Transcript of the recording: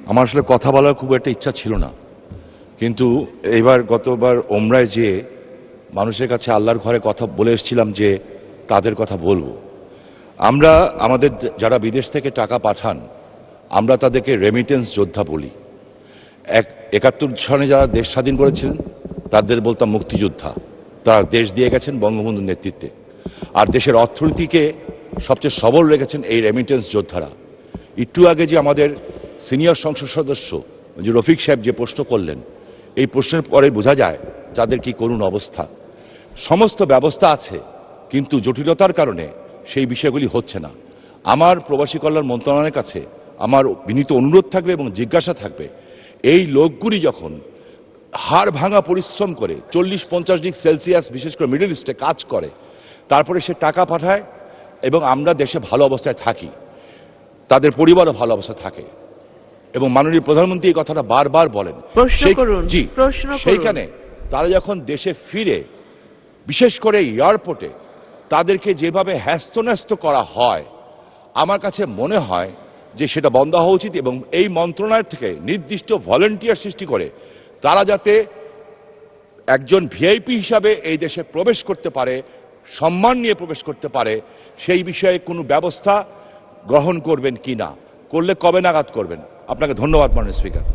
আমার আসলে কথা বলার খুব একটা ইচ্ছা ছিল না, কিন্তু গতবার ওমরায় যে মানুষের কাছে আল্লাহর ঘরে কথা বলে এসেছিলাম যে তাদের কথা বলবো। আমরা আমাদের যারা বিদেশ থেকে টাকা পাঠান আমরা তাদেরকে রেমিটেন্স যোদ্ধা বলি। 71 সনে যারা দেশ স্বাধীন করেছিলেন তাদের বলতাম মুক্তিযোদ্ধা। তারা দেশ দিয়ে গেছেন বঙ্গবন্ধুর নেতৃত্বে, আর দেশের অর্থনীতিকে সবচেয়ে সবল রেখেছেন এই রেমিটেন্স যোদ্ধারা। একটু আগে যে আমাদের সিনিয়র সংসদ সদস্য যে রফিক সাহেব যে প্রশ্ন করলেন, এই প্রশ্নের পরে বোঝা যায় যাদের কি করুণ অবস্থা। সমস্ত ব্যবস্থা আছে কিন্তু জটিলতার কারণে সেই বিষয়গুলি হচ্ছে না। আমার প্রবাসী কল্যাণ মন্ত্রণালয়ের কাছে আমার বিনীত অনুরোধ থাকবে এবং জিজ্ঞাসা থাকবে, এই লোকগুলি যখন হাড় ভাঙা পরিশ্রম করে 40-50 ডিগ্রি সেলসিয়াস বিশেষ করে মিডল ইস্টে কাজ করে, তারপরে সে টাকা পাঠায় এবং আমরা দেশে ভালো অবস্থায় থাকি, তাদের পরিবারও ভালো অবস্থায় থাকে, এবং মাননীয় প্রধানমন্ত্রী এই কথাটা বারবার বলেন। সেইখানে তারা যখন দেশে ফিরে, বিশেষ করে এয়ারপোর্টে তাদেরকে যেভাবে হ্যাস্তন্যস্ত করা হয়, আমার কাছে মনে হয় যে সেটা বন্ধ হওয়া উচিত, এবং এই মন্ত্রণালয় থেকে নির্দিষ্ট ভলেন্টিয়ার সৃষ্টি করে তারা যাতে একজন ভিআইপি হিসাবে এই দেশে প্রবেশ করতে পারে, সম্মান নিয়ে প্রবেশ করতে পারে, সেই বিষয়ে কোনো ব্যবস্থা গ্রহণ করবেন কি না, করলে কবে নাগাদ করবেন? আপনাকে ধন্যবাদ মাননীয় স্পিকার।